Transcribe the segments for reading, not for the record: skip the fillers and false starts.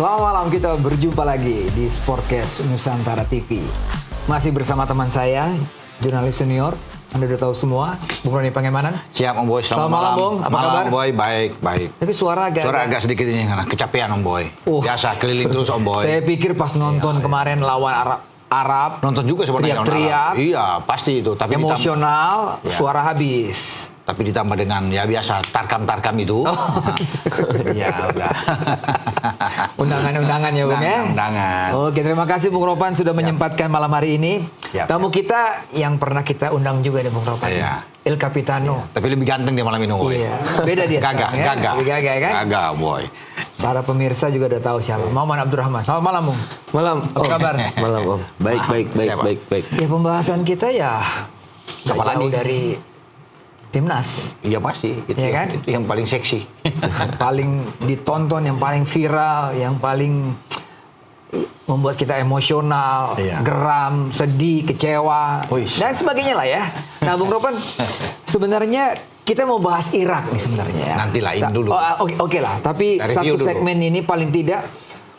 Selamat malam, kita berjumpa lagi di Sportcast Nusantara TV. Masih bersama teman saya, jurnalis senior. Anda udah tahu semua, Bung Roni Pangemanan. Siap Om Boy, selamat malam Bung, apa malam, kabar? Om Boy, baik. Tapi suara agak sedikit ini, kecapean Om Boy. Biasa keliling terus Om Boy. Saya pikir pas nonton kemarin lawan Arab, nonton juga sebenarnya. teriak-teriak. Iya, pasti itu. Tapi emosional, suara habis. Tapi ditambah dengan ya biasa tarkam itu. Ya udah. Undangan ya Bung ya. Undangan. Oke, terima kasih Bung Ropan sudah menyempatkan malam hari ini. Tamu kita yang pernah kita undang juga nih Bung Ropan. Iya. El Capitano. Tapi lebih ganteng dia malam ini Boy. Iya. Beda dia gagah, sekarang ya. gagah. Lebih gagah kan? Gagah Boy. Para pemirsa juga udah tahu siapa. Maman Abdurrahman. Selamat malam Bung. Malam. Apa kabar? Malam Om. Baik. Ya pembahasan kita ya Siapa nggak jauh lagi? dari timnas. Iya pasti. Iya kan? Itu yang paling seksi. Paling ditonton, yang paling viral, yang paling membuat kita emosional, geram, sedih, kecewa, dan sebagainya lah ya. Nah, Bung Ropan, sebenarnya kita mau bahas Irak nih sebenarnya ya. Nanti lah, ini dulu. Oke lah, tapi satu segmen ini paling tidak,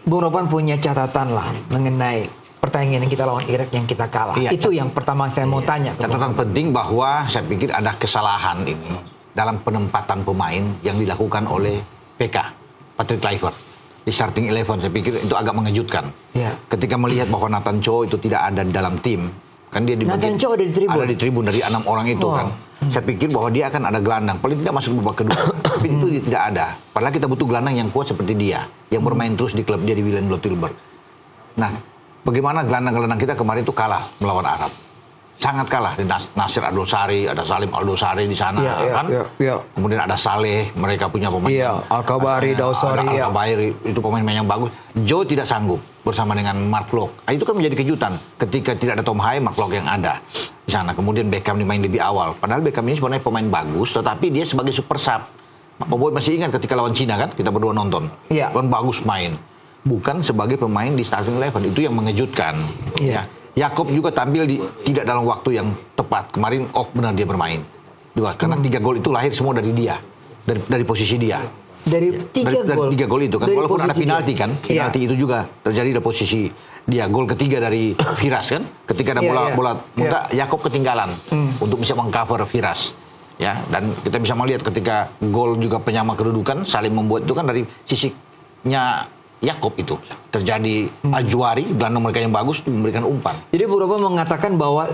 Bung Ropan punya catatan lah mengenai pertandingan yang kita lawan Irak yang kita kalah. Itu yang pertama saya mau tanya. Catatan penting bahwa saya pikir ada kesalahan ini dalam penempatan pemain yang dilakukan oleh PK, Patrick Kluivert. Di starting 11 saya pikir itu agak mengejutkan. Ketika melihat bahwa Nathan Chow itu tidak ada di dalam tim, kan dia Nathan Chow ada di tribun. Ada di tribun dari 6 orang itu kan. Saya pikir bahwa dia akan ada gelandang, paling tidak masuk babak kedua. Tapi itu tidak ada. Padahal kita butuh gelandang yang kuat seperti dia, yang bermain terus di klub dia di Willem Tilburg. Nah, bagaimana gelandang-gelandang kita kemarin itu kalah melawan Arab. Sangat kalah. Di Nasir Al-Dosari, ada Salim Al-Dosari di sana kan. Kemudian ada Saleh, mereka punya pemain. Al-Kabari, Dosari. Al-Kabari, itu pemain-pemain yang bagus. Joe tidak sanggup bersama dengan Mark Locke. Itu kan menjadi kejutan ketika tidak ada Tom Haye, Mark Locke yang ada di sana. Kemudian Beckham dimain lebih awal. Padahal Beckham ini sebenarnya pemain bagus, tetapi dia sebagai super sub. Pak Boy masih ingat ketika lawan Cina kan, kita berdua nonton. Kan bagus main. Bukan sebagai pemain di starting 11, itu yang mengejutkan. Yakob juga tampil tidak dalam waktu yang tepat. Kemarin benar dia bermain. Karena 3 gol itu lahir semua dari dia. Dari posisi dia. Dari 3 gol itu kan. Walaupun ada penalti kan. Penalti itu juga terjadi dari posisi dia. Gol ketiga dari Firas kan. Ketika ada bola muda, Yakob ketinggalan untuk bisa mengcover Firas. Ya, dan kita bisa melihat ketika gol juga penyama kedudukan saling membuat itu kan dari sisinya Yakob itu terjadi Al-Juari, gelandang mereka yang bagus memberikan umpan. Jadi Bu Ropa mengatakan bahwa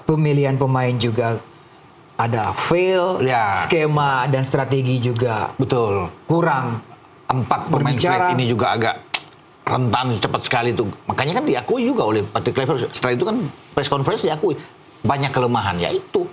pemilihan pemain juga ada fail, skema dan strategi juga kurang. 4 pemain flat ini juga agak rentan cepat sekali tuh. Makanya kan diakui juga oleh Patrick Kluivert. Setelah itu kan press conference diakui banyak kelemahan, yaitu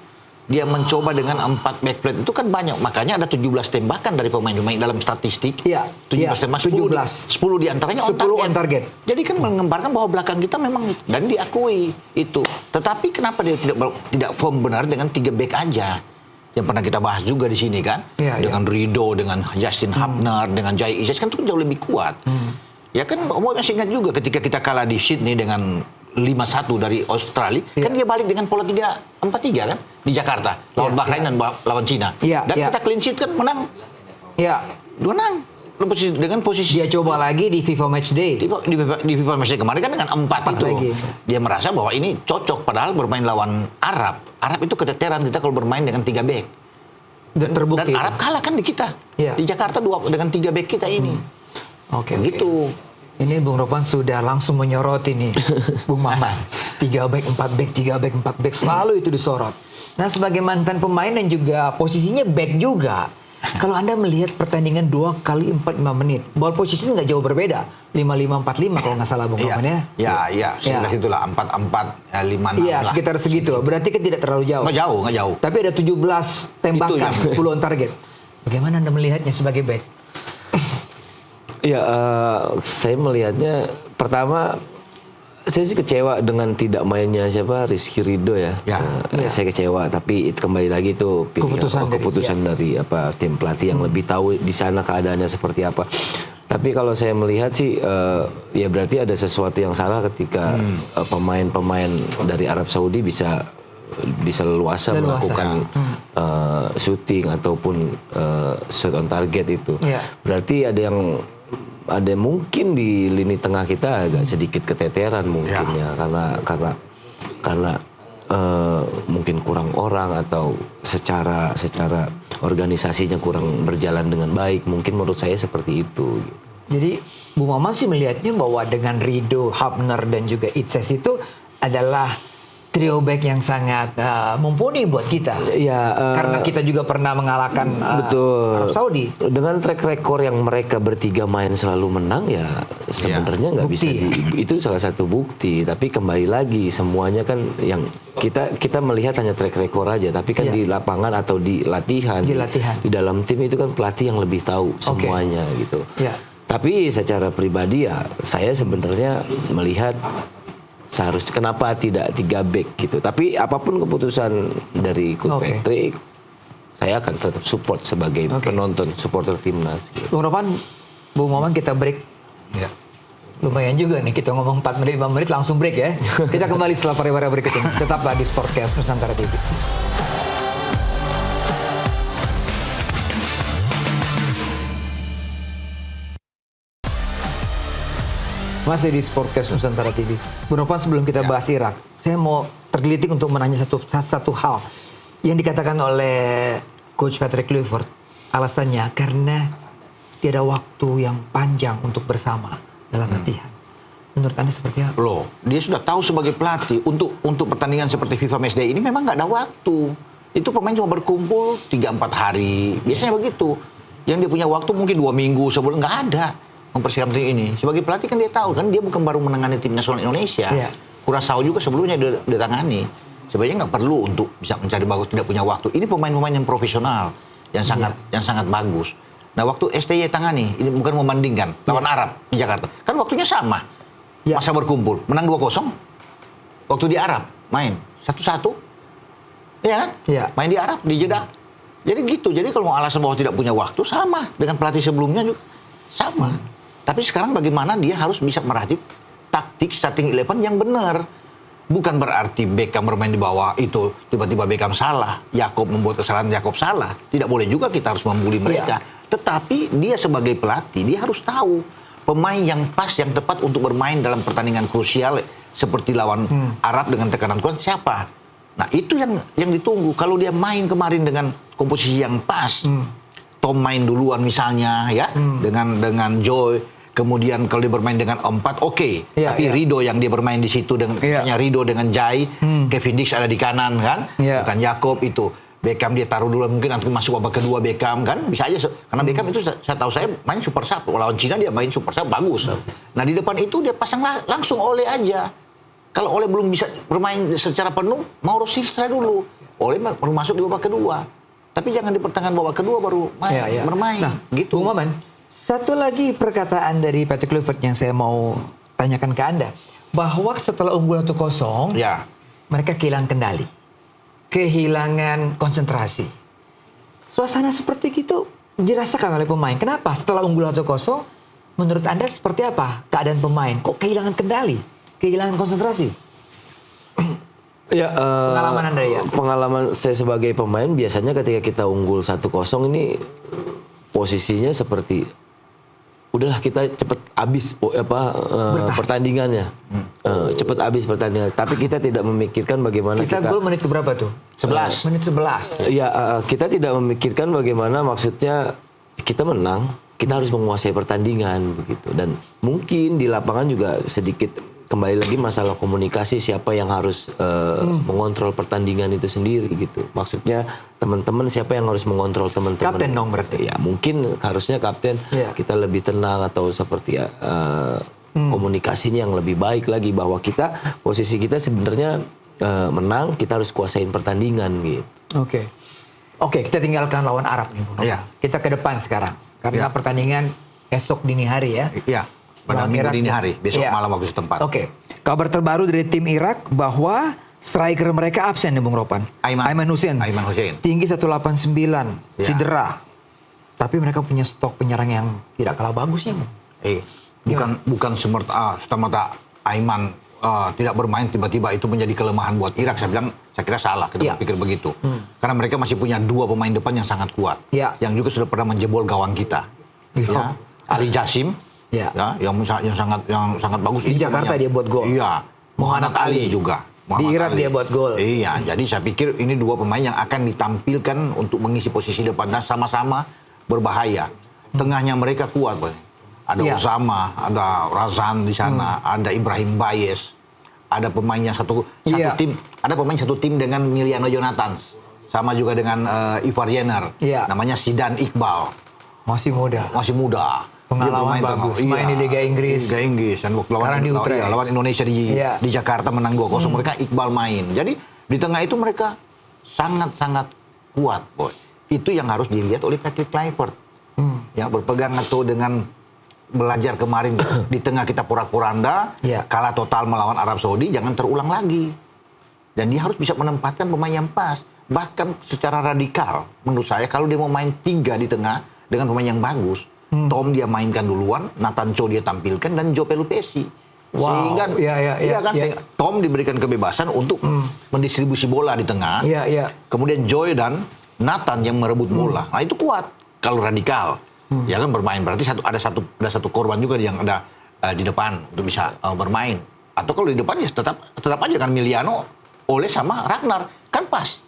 dia mencoba dengan 4 back plate itu kan banyak. Makanya ada 17 tembakan dari pemain-pemain dalam statistik. 17 tembakan, 10 diantaranya on target. Jadi kan mengembarkan bahwa belakang kita memang, dan diakui itu. Tetapi kenapa dia tidak form benar dengan 3 back aja? Yang pernah kita bahas juga di sini kan. Dengan Rido, dengan Justin Hubner, dengan Jai Isis kan itu jauh lebih kuat. Ya kan, masih ingat juga ketika kita kalah di Sydney dengan 5-1 dari Australia, kan dia balik dengan pola 3-4-3 kan di Jakarta lawan Bahrain dan lawan Cina. Dan kita clean sheet kan menang. Menang. Dengan posisi dia coba lagi di FIFA Matchday. Di FIFA Matchday kemarin kan dengan 4 itu. Lagi. Dia merasa bahwa ini cocok, padahal bermain lawan Arab. Arab itu keteteran kita kalau bermain dengan 3 back. Dan terbukti. Dan Arab kalah kan di kita. Di Jakarta dengan 3 back kita ini. Gitu. Ini Bung Ropan sudah langsung menyoroti nih, Bung Maman. 3 back, 4 back, 3 back, 4 back, selalu itu disorot. Nah, sebagai mantan pemain dan juga posisinya back juga, kalau Anda melihat pertandingan 2 kali 45 menit, ball position nggak jauh berbeda. 5-5-4-5 kalau nggak salah Bung Ropan ya? Sekitar itulah, 4-4, 5-6 lah. Sekitar segitu. Berarti kan tidak terlalu jauh. Nggak jauh. Tapi ada 17 tembakan, 10 on target. Bagaimana Anda melihatnya sebagai back? Saya melihatnya pertama saya sih kecewa dengan tidak mainnya Rizky Ridho ya. Saya kecewa, tapi itu kembali lagi itu keputusan dari tim pelatih yang lebih tahu di sana keadaannya seperti apa. Tapi kalau saya melihat sih ya berarti ada sesuatu yang salah ketika pemain-pemain dari Arab Saudi bisa leluasa melakukan shooting ataupun shot on target itu. Berarti ada yang ada mungkin di lini tengah kita agak sedikit keteteran mungkin ya karena mungkin kurang orang atau secara organisasinya kurang berjalan dengan baik, mungkin menurut saya seperti itu. Jadi Bu Maman sih melihatnya bahwa dengan Rido, Hapner dan juga Itses itu adalah trio back yang sangat mumpuni buat kita. Ya, karena kita juga pernah mengalahkan betul. Arab Saudi. Dengan track record yang mereka bertiga main selalu menang ya sebenarnya nggak bisa itu salah satu bukti. Tapi kembali lagi semuanya kan yang kita melihat hanya track record aja. Tapi kan di lapangan atau di latihan, di dalam tim itu kan pelatih yang lebih tahu semuanya gitu. Tapi secara pribadi ya saya sebenarnya melihat seharusnya kenapa tidak 3 back gitu. Tapi apapun keputusan dari Coach Patrick, saya akan tetap support sebagai penonton, supporter timnas. Gitu. Bung Ropan, Bung Maman kita break. Ya. Lumayan juga nih kita ngomong 4 menit, 5 menit langsung break ya. Kita kembali setelah pariwara berikut ini. Tetaplah di Sportcast Nusantara TV. Masih di Sportcast Nusantara TV. Bu Nopan, sebelum kita bahas Irak, saya mau tergelitik untuk menanya satu hal yang dikatakan oleh Coach Patrick Kluivert. Alasannya karena tidak ada waktu yang panjang untuk bersama dalam latihan. Menurut Anda seperti apa? Loh, dia sudah tahu sebagai pelatih untuk pertandingan seperti FIFA Matchday ini memang nggak ada waktu. Itu pemain cuma berkumpul 3-4 hari. Biasanya begitu. Yang dia punya waktu mungkin 2 minggu sebelum, nggak ada mempersiapkan ini. Sebagai pelatih kan dia tahu kan dia bukan baru menangani tim nasional Indonesia. Curaçao juga sebelumnya dia tangani. Sebenarnya nggak perlu untuk bisa mencari bagus, tidak punya waktu. Ini pemain-pemain yang profesional, yang sangat bagus. Nah, waktu STY tangani, ini bukan membandingkan lawan Arab di Jakarta. Kan waktunya sama. Masa berkumpul, menang 2-0. Waktu di Arab main 1-1. Ya kan? Main di Arab, di Jeddah. Jadi gitu. Jadi kalau mau alasan bahwa tidak punya waktu sama dengan pelatih sebelumnya juga sama. Tapi sekarang bagaimana dia harus bisa meracik taktik starting 11 yang benar. Bukan berarti Beckham bermain di bawah itu tiba-tiba Beckham salah, Yakob membuat kesalahan, Yakob salah. Tidak boleh juga kita harus membuli mereka. Tetapi dia sebagai pelatih dia harus tahu pemain yang pas, yang tepat untuk bermain dalam pertandingan krusial seperti lawan Arab dengan tekanan kuat siapa. Nah, itu yang ditunggu. Kalau dia main kemarin dengan komposisi yang pas, Tom main duluan misalnya ya, dengan Joy. Kemudian kalau dia bermain dengan 4, tapi Rido yang dia bermain di situ dengan misalnya Rido dengan Jai, Kevin Dix ada di kanan kan, bukan Yakob itu. Beckham dia taruh dulu mungkin nanti masuk babak kedua Beckham kan, bisa aja karena Beckham itu saya tahu saya main super sub lawan Cina, dia main super sub bagus. Nah di depan itu dia pasang langsung Ole aja. Kalau Ole belum bisa bermain secara penuh, Mauro Silva dulu. Ole baru masuk di babak kedua. Tapi jangan di pertengahan babak kedua baru bermain. Nah, gitu. Bung Maman, satu lagi perkataan dari Patrick Kluivert yang saya mau tanyakan ke Anda. Bahwa setelah unggul 1-0, mereka kehilangan kendali. Kehilangan konsentrasi. Suasana seperti itu dirasakan oleh pemain. Kenapa? Setelah unggul 1-0, menurut Anda seperti apa keadaan pemain? Kok kehilangan kendali? Kehilangan konsentrasi? Pengalaman Anda ya? Pengalaman saya sebagai pemain biasanya ketika kita unggul 1-0 ini posisinya seperti udahlah kita cepet habis pertandingannya, cepet habis pertandingan. Tapi kita tidak memikirkan bagaimana kita gol menit keberapa tuh? 11. Menit 11. Ya, kita tidak memikirkan bagaimana maksudnya kita menang, kita harus menguasai pertandingan begitu. Dan mungkin di lapangan juga sedikit kembali lagi masalah komunikasi siapa yang harus mengontrol pertandingan itu sendiri gitu. Maksudnya teman-teman siapa yang harus mengontrol teman-teman. Kapten dong berarti. Ya mungkin harusnya kapten kita lebih tenang atau seperti komunikasinya yang lebih baik lagi bahwa posisi kita sebenarnya menang, kita harus kuasain pertandingan gitu. Oke, kita tinggalkan lawan Arab nih, Bung. Kita ke depan sekarang karena pertandingan esok dini hari ya. Pada minggu dini hari, besok malam waktu setempat. Kabar terbaru dari tim Irak bahwa striker mereka absen nih Bung Ropan. Aiman Hussein. Tinggi 189, cedera. Tapi mereka punya stok penyerang yang tidak kalah bagusnya, Bung. Bukan semata-mata Aiman tidak bermain tiba-tiba itu menjadi kelemahan buat Irak. Saya kira salah kita berpikir begitu. Karena mereka masih punya 2 pemain depan yang sangat kuat. Yang juga sudah pernah menjebol gawang kita. Ali Jasim Ya. yang sangat bagus. Di Jakarta dia buat gol. Iya. Muhammad Ali juga. Di Irak dia buat gol. Iya, jadi saya pikir ini dua pemain yang akan ditampilkan untuk mengisi posisi depan dan sama-sama berbahaya. Tengahnya mereka kuat, Boy. Ada Usama, ada Razan di sana, ada Ibrahim Bayes, ada pemainnya satu tim, ada pemain satu tim dengan Miliano Jonathans, sama juga dengan Ivar Jenner, namanya Sidan Iqbal. Masih muda. Pengalaman bagus, main di Liga Inggris. Dan sekarang di Utrecht. Lawan Indonesia di Jakarta menang 2-0. Mereka Iqbal main. Jadi di tengah itu mereka sangat-sangat kuat, Boy. Itu yang harus dilihat oleh Patrick Kluivert. Ya, berpegang atau dengan belajar kemarin di tengah kita porak-poranda, kalah total melawan Arab Saudi, jangan terulang lagi. Dan dia harus bisa menempatkan pemain yang pas. Bahkan secara radikal, menurut saya kalau dia mau main 3 di tengah dengan pemain yang bagus, Tom dia mainkan duluan, Nathan Cho dia tampilkan, dan Joe Pelupesi. Sehingga sehingga Tom diberikan kebebasan untuk mendistribusi bola di tengah. Kemudian Joy dan Nathan yang merebut bola. Nah, itu kuat kalau radikal. Ya kan bermain, berarti ada satu korban juga yang ada di depan untuk bisa bermain. Atau kalau di depan ya tetap aja kan Miliano, Ole sama Ragnar kan pas.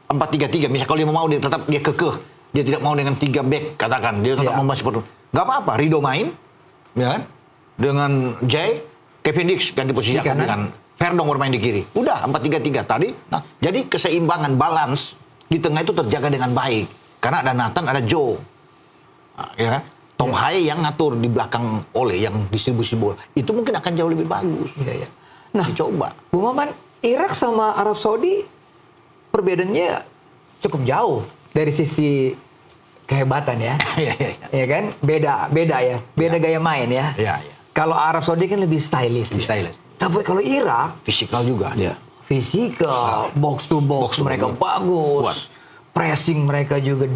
4-3-3 misalnya kalau dia mau dia kekeh. Dia tidak mau dengan 3 back, katakan. Dia tetap mau masih perlu. Nggak apa-apa, Rido main. Ya kan? Dengan Jay, Kevin Dix ganti posisi dengan Verdong bermain di kiri. Udah, 4-3-3 tadi. Nah, jadi keseimbangan, balance di tengah itu terjaga dengan baik. Karena ada Nathan, ada Joe. Nah, ya kan? Tom Haye yang ngatur di belakang Ole, yang distribusi bola. Itu mungkin akan jauh lebih bagus. Nah, dicoba. Bung Maman, Irak sama Arab Saudi perbedaannya cukup jauh dari sisi kehebatan ya. Ya kan? Beda ya. Beda gaya main ya. Kalau Arab Saudi kan lebih stylish. Tapi kalau Irak fisikal juga. Fisikal, box to box mereka bagus. Pressing mereka juga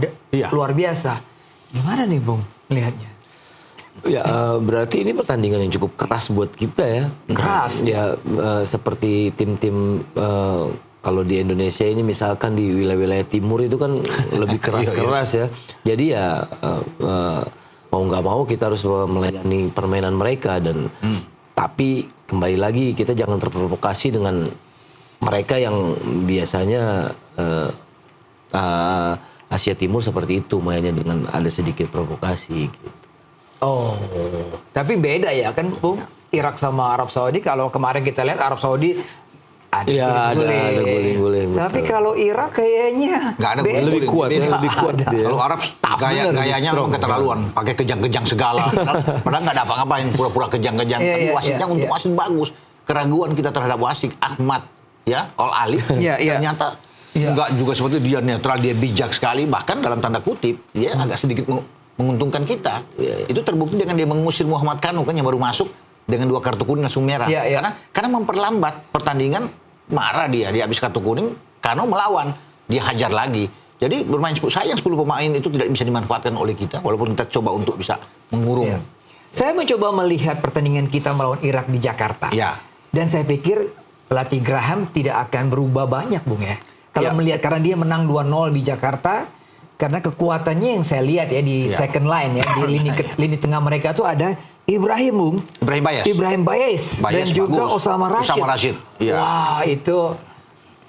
luar biasa. Gimana nih, Bung, lihatnya? Ya, berarti ini pertandingan yang cukup keras buat kita ya. Keras. Ya, seperti tim-tim kalau di Indonesia ini misalkan di wilayah-wilayah timur itu kan lebih keras-keras ya. Jadi ya mau nggak mau kita harus melayani permainan mereka dan tapi kembali lagi kita jangan terprovokasi dengan mereka yang biasanya Asia Timur seperti itu mainnya dengan ada sedikit provokasi gitu. Oh, tapi beda ya kan, Bung? Irak sama Arab Saudi, kalau kemarin kita lihat Arab Saudi ada guling-guling. Tapi kalau Irak kayaknya nggak ada guling, lebih kuat ya, lebih kuat dia. Kalau Arab gayanya memang keterlaluan, pakai kejang-kejang segala. Padahal nggak ada apa-apain, pura-pura kejang-kejang. Tapi wasitnya untuk wasit bagus. Keraguan kita terhadap wasit Ahmad ya, Al Ali ternyata nggak juga seperti dia netral, dia bijak sekali. Bahkan dalam tanda kutip dia agak sedikit menguntungkan kita. Itu terbukti dengan dia mengusir Muhammad Kanu kan yang baru masuk dengan 2 kartu kuning langsung merah. Karena memperlambat pertandingan, marah dia habis kartu kuning, Kanu melawan, dia hajar lagi. Jadi bermain sayang 10 pemain itu tidak bisa dimanfaatkan oleh kita walaupun kita coba untuk bisa mengurung. Saya mencoba melihat pertandingan kita melawan Irak di Jakarta. Dan saya pikir pelatih Graham tidak akan berubah banyak, Bung ya. Kalau melihat karena dia menang 2-0 di Jakarta, karena kekuatannya yang saya lihat ya di second line ya, di lini tengah mereka tuh ada Ibrahim Bayes dan juga bagus. Osama Rashid. Wah, itu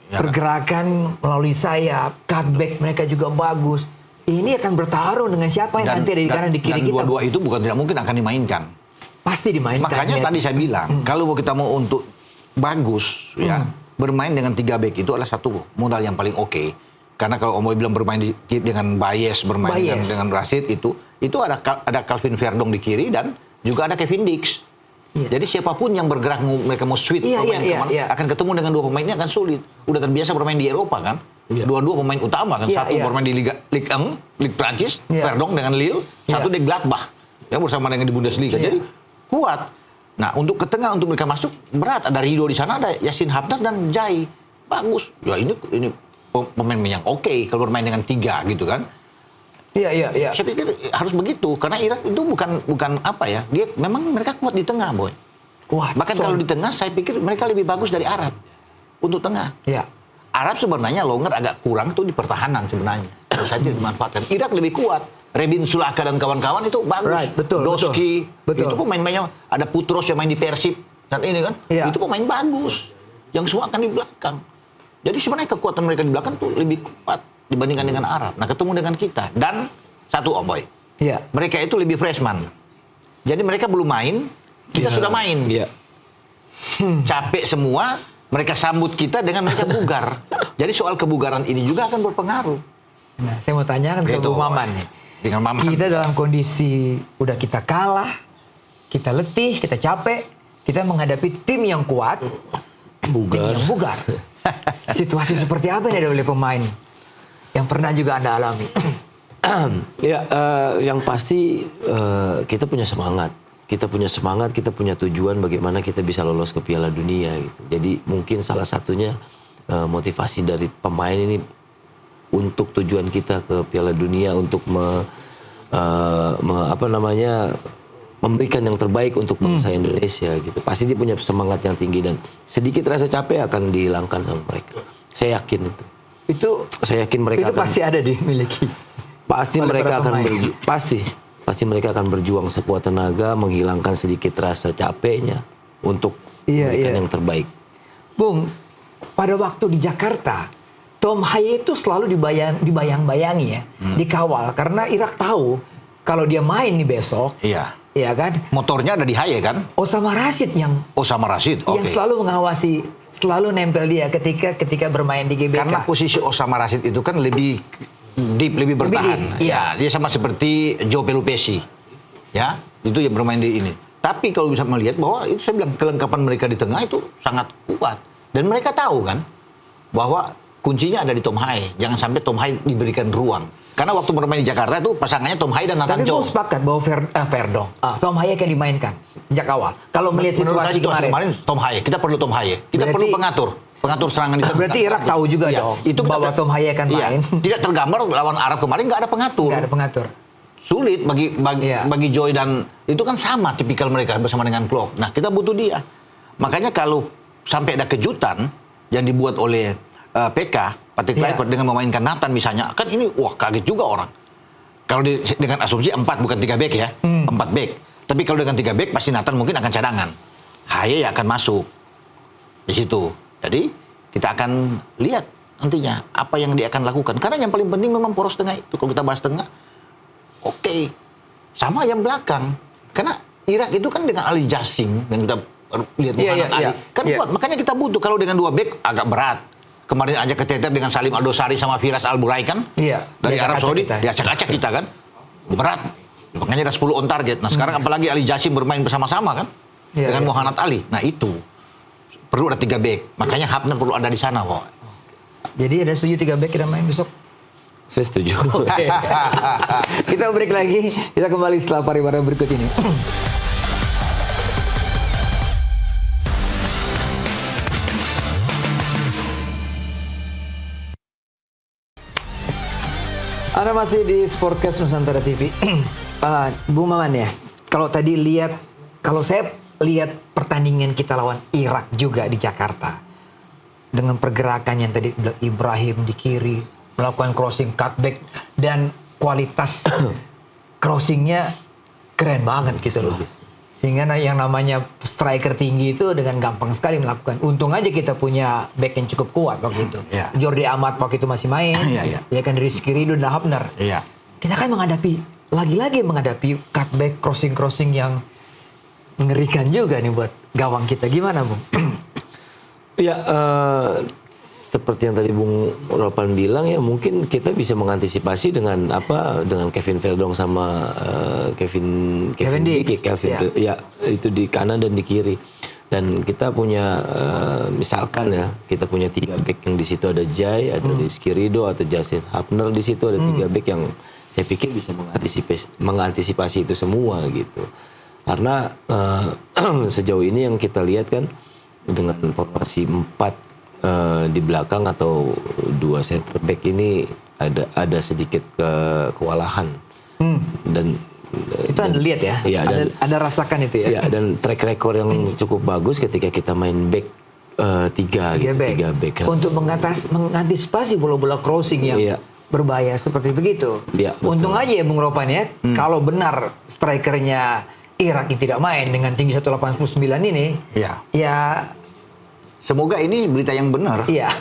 pergerakan melalui sayap, cutback mereka juga bagus. Ini akan bertarung dengan siapa yang nanti ada di kanan di kiri kita. Dan dua-dua itu bukan tidak mungkin akan dimainkan. Pasti dimainkan. Makanya tadi saya bilang, kalau kita mau untuk bagus bermain dengan 3 back itu adalah satu modal yang paling oke. Karena kalau Om Boy bilang bermain dengan Bayes, bermain dengan Rashid itu ada Calvin Verdong di kiri dan juga ada Kevin Dix. Jadi siapapun yang bergerak mereka mau switch pemain kemana akan ketemu dengan 2 pemain ini akan sulit. Udah terbiasa bermain di Eropa kan. Dua-dua pemain utama kan. Satu bermain di Ligue 1, Ligue Prancis, Verdong dengan Lille, satu di Gladbach ya bersama dengan di Bundesliga. Jadi kuat. Nah, untuk ke tengah untuk mereka masuk berat. Ada Rido di sana, ada Yasin Habdar dan Jai. Bagus. Ya ini pemain yang oke kalau bermain dengan 3 gitu kan. Saya pikir harus begitu karena Irak itu bukan apa ya, dia memang mereka kuat di tengah, Boy. Bahkan kalau di tengah saya pikir mereka lebih bagus dari Arab untuk tengah. Arab sebenarnya longer agak kurang tuh di pertahanan sebenarnya. Terus saja dimanfaatkan. Irak lebih kuat. Rebin Sulaka dan kawan-kawan itu bagus. Right, betul, Doski, betul. itu pemain-pemainnya. Ada Putros yang main di Persib saat ini kan. Iya. Itu pemain bagus. Yang semua akan di belakang. Jadi sebenarnya kekuatan mereka di belakang tuh lebih kuat dibandingkan dengan Arab. Nah ketemu dengan kita. Dan satu Om Boy. Iya. Mereka itu lebih freshman. Jadi mereka belum main, kita sudah main. Iya. Capek semua, mereka sambut kita dengan mereka bugar. Jadi soal kebugaran ini juga akan berpengaruh. Nah, saya mau tanyakan ke Gitu, Bung Maman nih. Dengan Maman. Kita dalam kondisi udah kita kalah, kita letih, kita capek, kita menghadapi tim yang kuat, tim yang bugar. Situasi seperti apa nih oleh pemain yang pernah juga Anda alami? Ya, yang pasti kita punya semangat. Kita punya tujuan bagaimana kita bisa lolos ke Piala Dunia gitu. Jadi mungkin salah satunya motivasi dari pemain ini untuk tujuan kita ke Piala Dunia untuk memberikan yang terbaik untuk bangsa Indonesia gitu. Pasti dia punya semangat yang tinggi dan sedikit rasa capek akan dihilangkan sama mereka. Saya yakin itu. Saya yakin mereka itu pasti ada dimiliki. Pasti mereka akan pasti mereka akan berjuang sekuat tenaga menghilangkan sedikit rasa capeknya untuk memberikan yang terbaik. Bung, pada waktu di Jakarta, Tom Haye itu selalu dibayang-bayangi ya, dikawal karena Irak tahu kalau dia main nih besok, iya kan? Motornya ada di Haye kan? Osama Rashid yang selalu mengawasi, selalu nempel dia ketika bermain di GBK. Karena posisi Osama Rashid itu kan lebih deep, lebih bertahan. Ya, dia sama seperti Joe Pelupesi. Ya, itu yang bermain di ini. Tapi kalau bisa melihat bahwa itu saya bilang kelengkapan mereka di tengah itu sangat kuat. Dan mereka tahu kan bahwa kuncinya ada di Tom Haye. Jangan sampai Tom Haye diberikan ruang. Karena waktu bermain di Jakarta itu pasangannya Tom Haye dan Nathan Joe. Tapi gue sepakat bahwa Tom Haye akan dimainkan sejak awal. Kalau melihat situasi kemarin Tom Haye, kita perlu Tom Haye. Kita perlu pengatur serangan di tengah. Berarti Irak tahu juga dong itu bahwa Tom Haye akan main. Tidak tergambar lawan Arab kemarin nggak ada pengatur. Nggak ada pengatur. Sulit bagi Joy dan itu kan sama tipikal mereka bersama dengan Klopp. Nah kita butuh dia. Makanya kalau sampai ada kejutan yang dibuat oleh PK, Patrick Kluivert dengan memainkan Nathan misalnya, kan ini wah kaget juga orang. Kalau dengan asumsi 4 bukan 3 back ya, 4 back. Tapi kalau dengan 3 back pasti Nathan mungkin akan cadangan. Haye akan masuk di situ. Jadi kita akan lihat nantinya apa yang dia akan lakukan. Karena yang paling penting memang poros tengah itu. Kalau kita bahas tengah, oke. Sama yang belakang. Karena Irak itu kan dengan Ali Jassim yang kita lihat Muhammad Ali. Kan kuat. Makanya kita butuh. Kalau dengan 2 back agak berat. Kemarin aja keteter dengan Salim Aldosari sama Firas Al-Burai kan. Dari Arab Saudi. Dia acak-acak kita kan. Berat. Makanya ada 10 on target. Nah sekarang apalagi Ali Jassim bermain bersama-sama kan. Dengan Muhammad Ali. Nah itu. Perlu ada 3 back. Makanya Hapner perlu ada di sana kok. Jadi ada setuju 3 back kita main besok? Saya setuju. Kita break lagi. Kita kembali setelah pariwara berikut ini. Anda masih di Sportcast Nusantara TV. Bung Maman ya, kalau saya lihat pertandingan kita lawan Irak juga di Jakarta. Dengan pergerakan yang tadi Ibrahim di kiri, melakukan crossing cutback, dan kualitas crossingnya keren banget gitu loh. Sehingga yang namanya striker tinggi itu dengan gampang sekali melakukan. Untung aja kita punya back yang cukup kuat waktu itu. Jordi Amat waktu itu masih main. Ya kan Rizky Ridho dan Hapner. Kita kan lagi-lagi menghadapi cutback, crossing yang mengerikan juga nih buat gawang kita. Gimana, Bung? Ya, seperti yang tadi Bung Ropan bilang ya, mungkin kita bisa mengantisipasi dengan Kevin Verdong sama Kevin Dix. Ya, itu di kanan dan di kiri. Dan kita punya misalkan ya, kita punya 3 back yang di situ ada Jai, ada Rizky Ridho atau Justin Hapner, di situ ada 3 back yang saya pikir bisa mengantisipasi itu semua gitu. Karena sejauh ini yang kita lihat kan dengan formasi 4 di belakang atau 2 center back ini ada sedikit kewalahan. Dan itu Anda lihat ya, ada rasakan itu ya. Dan track record yang cukup bagus ketika kita main back tiga back. Untuk mengantisipasi bola-bola crossing yang berbahaya seperti begitu. Iya, Untung aja ya Bung Ropan ya, kalau benar strikernya Irak yang tidak main dengan tinggi 189 ini, ya semoga ini berita yang benar. Iya.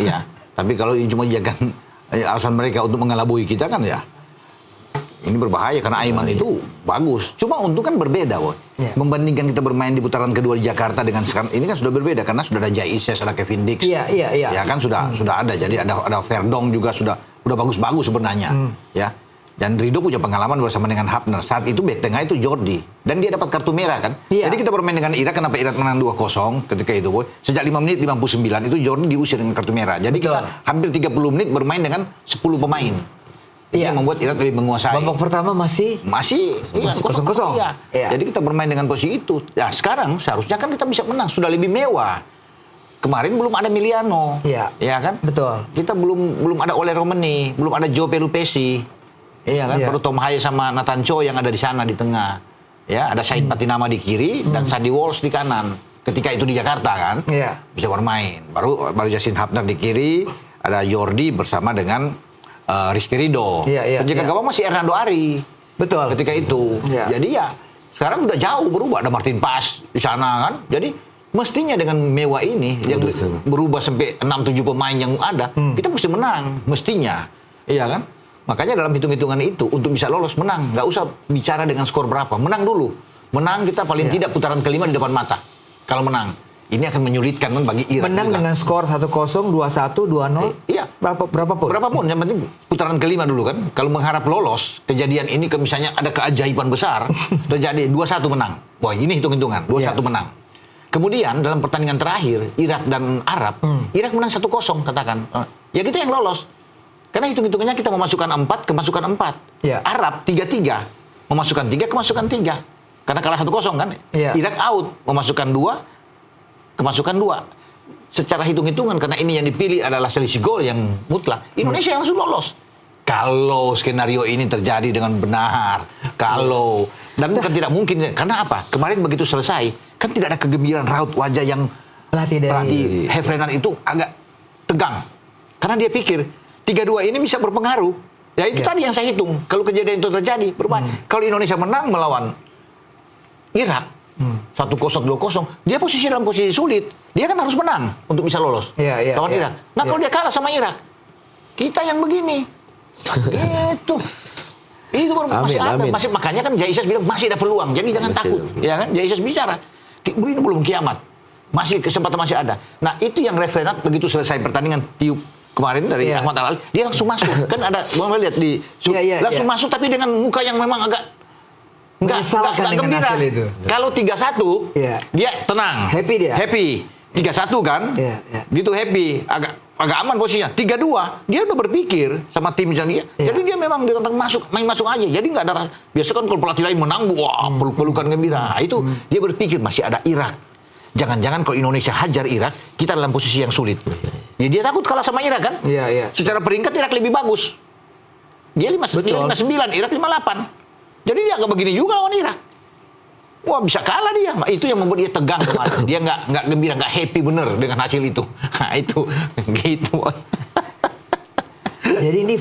Tapi kalau cuma jadikan alasan mereka untuk mengelabui kita kan ya, ini berbahaya karena Aiman itu bagus. Cuma untuk kan berbeda, boy. Membandingkan kita bermain di putaran kedua di Jakarta dengan sekarang ini kan sudah berbeda karena sudah ada Jaises, ada Kevin Dix. Iya. Ya kan sudah ada. Jadi ada Verdong juga sudah bagus-bagus sebenarnya. Ya. Dan Rido punya pengalaman bersama dengan Hapner. Saat itu bek tengah itu Jordi. Dan dia dapat kartu merah kan. Jadi kita bermain dengan Irak, kenapa Irak menang 2-0 ketika itu, boy. Sejak 5 menit 59 itu Jordi diusir dengan kartu merah. Jadi kita hampir 30 menit bermain dengan 10 pemain. Yang membuat Irak lebih menguasai. Babak pertama masih 0-0. Iya. Jadi kita bermain dengan posisi itu. Nah, sekarang seharusnya kan kita bisa menang, sudah lebih mewah. Kemarin belum ada Miliano. Iya kan? Betul. Kita belum ada Ole Romani, belum ada Joe Pelupesi. Iya kan? Baru Tom Haye sama Nathan Cho yang ada di sana di tengah. Ya, ada Said Patinama di kiri dan Sandy Walsh di kanan. Ketika itu di Jakarta kan, bisa bermain. Baru Justin Hapner di kiri, ada Jordi bersama dengan Rizky Ridho. Penjaga gawang masih Hernando Ari. Betul. Ketika itu. Jadi ya sekarang udah jauh berubah. Ada Martin Paes di sana kan. Jadi mestinya dengan mewah ini yang berubah sampai 6-7 pemain yang ada, kita mesti menang. Mestinya. Iya kan? Makanya dalam hitung-hitungan itu untuk bisa lolos menang. Nggak usah bicara dengan skor berapa. Menang dulu. Menang kita paling tidak putaran kelima di depan mata. Kalau menang. Ini akan menyulitkan kan bagi Irak. Menang juga dengan skor 1-0, 2-1, 2-0. Iya. Berapapun. Berapapun. Yang penting putaran kelima dulu kan. Kalau mengharap lolos, kejadian ini misalnya ada keajaiban besar, terjadi 2-1 menang. Wah, ini hitung-hitungan. 2-1 menang. Kemudian dalam pertandingan terakhir, Irak dan Arab, Irak menang 1-0 katakan. Ya kita yang lolos. Karena hitung-hitungannya kita memasukkan 4, kemasukan 4. Arab 3-3, memasukkan 3, kemasukan 3. Karena kalah 1-0 kan. Irak out, memasukkan 2, kemasukan 2. Secara hitung-hitungan karena ini yang dipilih adalah selisih gol yang mutlak, Indonesia yang langsung lolos. Kalau skenario ini terjadi dengan benar, dan bukan tidak mungkin, karena apa? Kemarin begitu selesai, kan tidak ada kegembiraan raut wajah yang pelatih Hefrenan itu agak tegang. Karena dia pikir 3-2 ini bisa berpengaruh. Ya itu tadi yang saya hitung. Kalau kejadian itu terjadi, kalau Indonesia menang melawan Irak 1-0, 2-0, dia dalam posisi sulit. Dia kan harus menang untuk bisa lolos lawan Irak. Nah kalau dia kalah sama Irak, kita yang begini. Itu baru masih ada. Makanya kan Jaises bilang masih ada peluang. Jadi jangan takut. Ya kan? Jaises bicara. Ini belum kiamat. Masih kesempatan masih ada. Nah itu yang Refrenat begitu selesai pertandingan tiup kemarin dari Ahmad Al-Ali, dia langsung masuk. Kan ada, mau lihat di langsung masuk tapi dengan muka yang memang agak enggak gembira. Kalau 3-1 dia tenang. Happy. 3-1 kan? Gitu happy, agak aman posisinya. 3-2 dia udah berpikir sama tim dia. Jadi dia memang dia main masuk aja. Jadi enggak ada biasa kan kalau pelatih lain menang, wah, peluk-pelukan gembira. Itu dia berpikir masih ada Irak. Jangan-jangan kalau Indonesia hajar Irak, kita dalam posisi yang sulit. Ya dia takut kalah sama Irak kan? Secara peringkat Irak lebih bagus. Dia 59, Irak 58. Jadi dia agak begini juga lawan Irak. Wah bisa kalah dia. Itu yang membuat dia tegang kemarin. Dia nggak gembira, nggak happy bener dengan hasil itu. Nah itu gitu. Jadi ini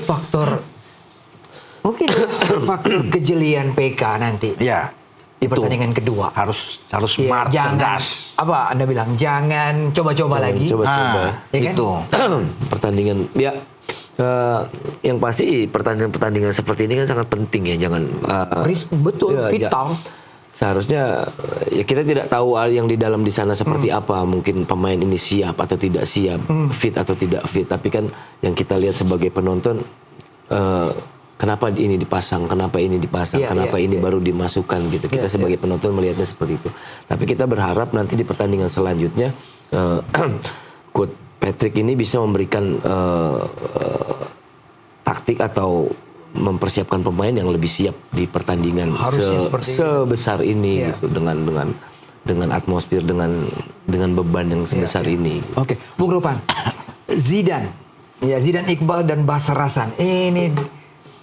mungkin faktor kejelian PK nanti. Di pertandingan kedua harus smart, cerdas. Apa Anda bilang? Jangan coba-coba lagi. Coba-coba. Itu pertandingan yang pasti pertandingan seperti ini kan sangat penting ya. Jangan betul vital. Seharusnya ya kita tidak tahu yang di dalam di sana seperti apa. Mungkin pemain ini siap atau tidak siap, fit atau tidak fit. Tapi kan yang kita lihat sebagai penonton, kenapa ini dipasang, kenapa ini dipasang, kenapa ini baru dimasukkan gitu. Kita sebagai penonton melihatnya seperti itu. Tapi kita berharap nanti di pertandingan selanjutnya Coach Patrick ini bisa memberikan taktik atau mempersiapkan pemain yang lebih siap di pertandingan sebesar ini gitu, dengan atmosfer, dengan beban yang sebesar ini. Oke, Bung Ropan, Zidane Iqbal dan Basar Hasan, ini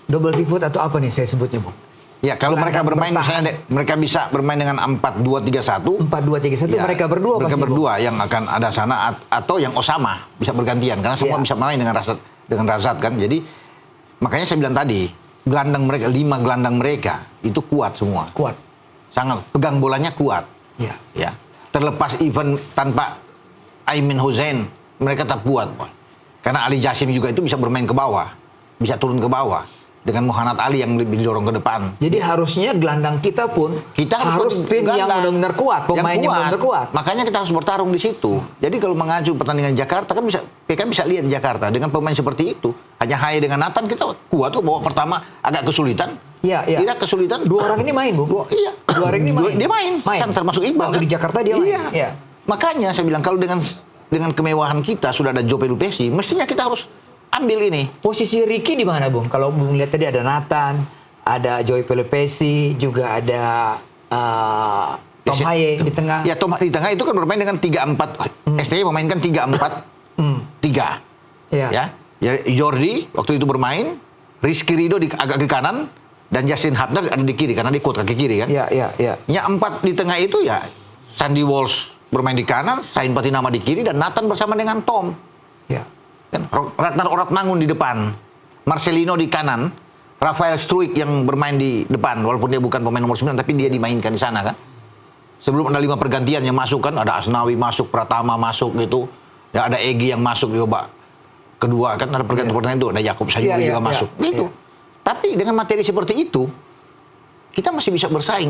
double pivot atau apa nih saya sebutnya, Bung? Ya, kalau mereka bermain misalnya mereka bisa bermain dengan 4-2-3-1. 4-2-3-1 ya, mereka berdua mereka pasti. berdua yang akan ada sana atau yang Osama bisa bergantian karena semua bisa main dengan Razat kan. Jadi makanya saya bilang tadi, gelandang mereka 5 gelandang mereka itu kuat semua. Kuat. Sangat pegang bolanya kuat. Ya. Ya. Terlepas even tanpa Aimin Hussein mereka tetap kuat, boy. Karena Ali Jasim juga itu bisa bermain ke bawah, bisa turun ke bawah. Dengan Muhammad Ali yang lebih didorong ke depan. Jadi harusnya gelandang kita pun harus tim yang benar-benar kuat, pemain yang benar-benar kuat. Makanya kita harus bertarung di situ. Jadi kalau mengacu pertandingan Jakarta kan PK bisa lihat Jakarta dengan pemain seperti itu. Hanya Haye dengan Nathan kita kuat tuh, bawa pertama agak kesulitan. Iya. Tidak kesulitan. 2 orang ini main, Bu. Iya. 2 orang ini main. Dia main. Kan termasuk Iqbal. Waktu kan? di Jakarta dia main. Iya. Makanya saya bilang kalau dengan kemewahan kita sudah ada Joe Pelupesi, mestinya kita harus ambil ini. Posisi Ricky di mana, Bung? Kalau Bung lihat tadi ada Nathan, ada Joey Pelupesi, juga ada Tom Haye di tengah. Ya, Tom di tengah itu kan bermain dengan 3-4. STY memainkan 3-4-3. Ya. Ya, Jordi waktu itu bermain, Rizky Ridho agak ke kanan dan Justin Hubner ada di kiri karena dia kuat kaki kiri kan. Iya. Ya 4 di tengah itu ya Sandy Walsh bermain di kanan, Sain Patinama di kiri dan Nathan bersama dengan Tom. Ya. Kan Ragnar Oratmangun di depan, Marcelino di kanan, Rafael Struijk yang bermain di depan walaupun dia bukan pemain nomor 9 tapi dia dimainkan di sana kan. Sebelum ada 5 pergantian yang masuk kan, ada Asnawi masuk, Pratama masuk gitu. Ya ada Egy yang masuk di babak kedua kan, ada pergantian itu, ada Yakub Sayuri juga masuk. Gitu. Tapi dengan materi seperti itu kita masih bisa bersaing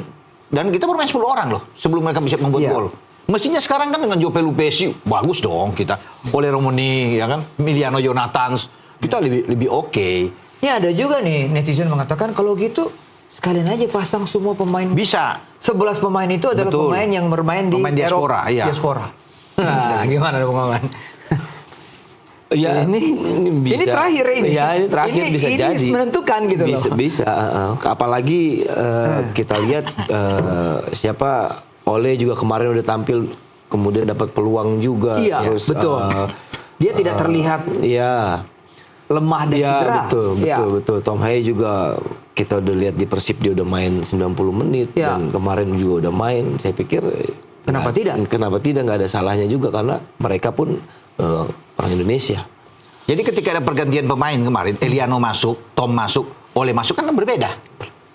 dan kita bermain 10 orang loh sebelum mereka bisa membuat gol. Mestinya sekarang kan dengan Joe Pelupesi bagus dong kita. Ole Romoni ya kan, Emiliano Jonathans, kita lebih oke. Ya ada juga nih netizen mengatakan kalau gitu sekalian aja pasang semua pemain. Bisa. 11 pemain itu adalah pemain yang bermain di diaspora, iya. Diaspora. Nah, gimana Bung Maman? Ya, ini bisa. Ini terakhir ini. Ya, ini terakhir bisa ini jadi. menentukan gitu bisa, loh. Bisa. Apalagi kita lihat siapa Ole juga kemarin udah tampil, kemudian dapat peluang juga. Iya, terus, betul. Dia tidak terlihat lemah dan cedera. Betul. Tom Haye juga kita udah lihat di Persib dia udah main 90 menit dan kemarin juga udah main. Saya pikir kenapa tidak? Kenapa tidak? Nggak ada salahnya juga karena mereka pun orang Indonesia. Jadi ketika ada pergantian pemain kemarin, Eliano masuk, Tom masuk, Ole masuk kan berbeda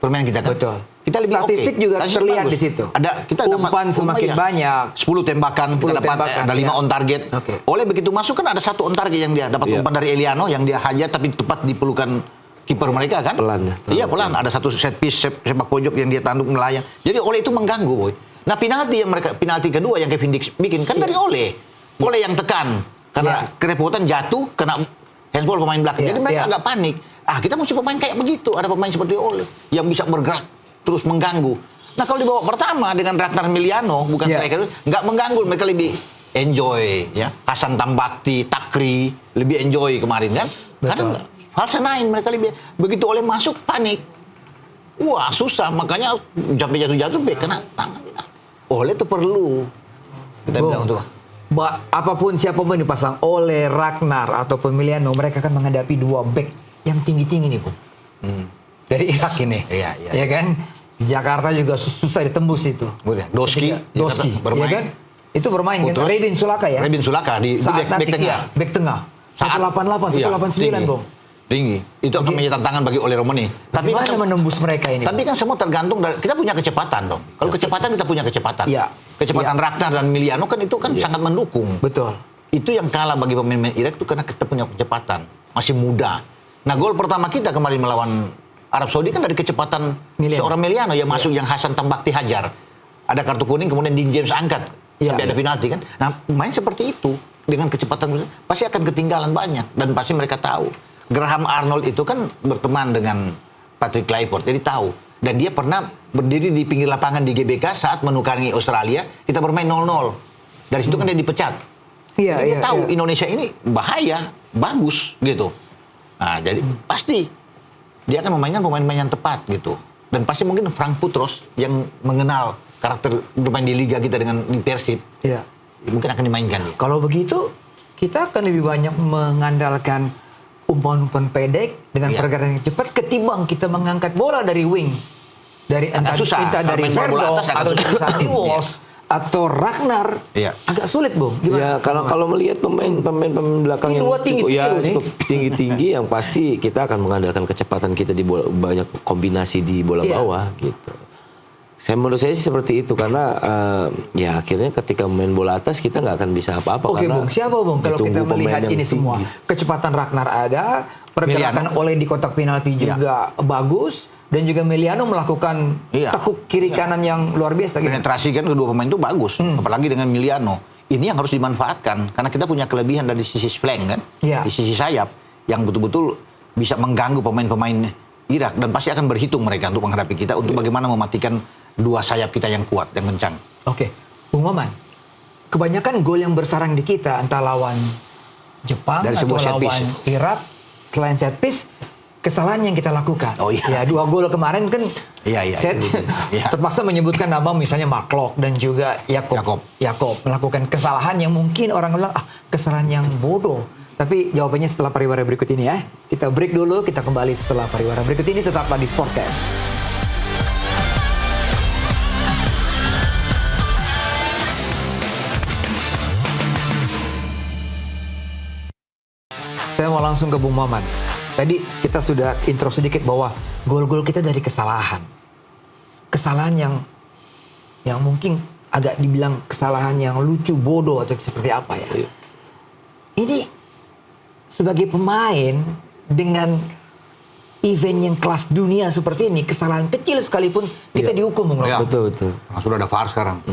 permainan kita kan. Betul. Kita lebih statistik juga terlihat di situ. Kita umpan semakin banyak. 10 tembakan, kita dapat ada 5 on target. Oleh begitu masuk kan ada 1 on target yang dia dapat umpan dari Eliano yang dia hajar tapi tepat di pelukan kiper mereka kan. Pelan. Iya pelan. Ada 1 set piece sepak pojok yang dia tanduk melayang. Jadi Ole itu mengganggu, boy. Nah penalti kedua yang Kevin Dix bikin kan dari Ole. Ole yang tekan karena kerepotan jatuh kena handball pemain belakang. Jadi mereka agak panik. Kita mesti pemain kayak begitu. Ada pemain seperti Ole yang bisa bergerak terus mengganggu. Nah kalau di babak pertama dengan Ragnar Miliano bukan striker nggak mengganggu, mereka lebih enjoy ya. Hasan Tambakti, Takri lebih enjoy kemarin kan. Karena Falsenain mereka lebih begitu Ole masuk panik. Wah susah makanya sampai jatuh-jatuh kena tangan. Ole itu perlu kita bilang tuh. Apapun siapapun dipasang Ole, Ragnar atau Miliano mereka akan menghadapi 2 back yang tinggi-tinggi nih, Bu. Dari Irak ini. Iya kan? Di Jakarta juga susah ditembus itu. Doski bermain. Ya kan? Itu bermain kan? Rebin Sulaka ya? Rebin Sulaka di back tengah. Back tengah. 188, 189, Bung. Tinggi. Itu akan menjadi tantangan bagi Ole Romoni. Tapi kan menembus mereka ini? Tapi kan semua tergantung dari kita punya kecepatan dong. Kalau kecepatan kita punya kecepatan. Kecepatan Ragnar dan Miliano kan itu kan sangat mendukung. Betul. Itu yang kalah bagi pemain Irak itu karena kita punya kecepatan. Masih muda. Nah, gol pertama kita kemarin melawan Arab Saudi kan dari kecepatan seorang Miliano yang masuk yang Hasan Tambakti hajar. Ada kartu kuning kemudian Dean James angkat sampai ada penalti kan. Nah, main seperti itu dengan kecepatan pasti akan ketinggalan banyak dan pasti mereka tahu. Graham Arnold itu kan berteman dengan Patrick Kluivert, jadi tahu. Dan dia pernah berdiri di pinggir lapangan di GBK saat menukangi Australia, kita bermain 0-0. Dari situ kan dia dipecat. Dia tahu Indonesia ini bahaya, bagus gitu. Nah, jadi pasti dia akan memainkan pemain-pemain yang tepat gitu. Dan pasti mungkin Frank Putros yang mengenal karakter bermain di liga kita dengan di Persib. Mungkin akan dimainkan dia. Kalau begitu, kita akan lebih banyak mengandalkan umpan-umpan pendek dengan pergerakan yang cepat ketimbang kita mengangkat bola dari wing dari entah dari Verdong atau Sandy Walsh atau Ragnar, agak sulit, Bung. Gimana? Ya kalau melihat pemain belakang yang cukup tinggi yang pasti kita akan mengandalkan kecepatan kita di banyak kombinasi di bola bawah gitu. Menurut saya sih seperti itu karena ya akhirnya ketika main bola atas kita nggak akan bisa apa-apa. Oke, Bung, siapa, Bung, kalau kita melihat ini semua kecepatan Ragnar ada, pergerakan Ole di kotak penalti juga bagus, dan juga Meliano melakukan tekuk kiri kanan yang luar biasa. Penetrasi kan kedua pemain itu bagus, apalagi dengan Meliano. Ini yang harus dimanfaatkan karena kita punya kelebihan dari sisi flank kan, di sisi sayap yang betul-betul bisa mengganggu pemain-pemain Irak dan pasti akan berhitung mereka untuk menghadapi kita untuk bagaimana mematikan dua sayap kita yang kuat, yang kencang. Oke, Bung Maman, kebanyakan gol yang bersarang di kita entah lawan Jepang dari atau lawan Irak, selain set piece, kesalahan yang kita lakukan. Ya, 2 gol kemarin kan set terpaksa menyebutkan nama misalnya Mark dan juga Yakob melakukan kesalahan yang mungkin orang bilang kesalahan yang bodoh. Tapi jawabannya setelah pariwara berikut ini ya. Kita break dulu, kita kembali setelah pariwara berikut ini, tetaplah di Sportcast. Saya mau langsung ke Bung Maman. Tadi kita sudah intro sedikit bahwa gol-gol kita dari kesalahan. Kesalahan yang mungkin agak dibilang kesalahan yang lucu, bodoh atau seperti apa ya. Ini sebagai pemain dengan event yang kelas dunia seperti ini, kesalahan kecil sekalipun kita dihukum, Bung. Betul. Sudah ada VAR sekarang.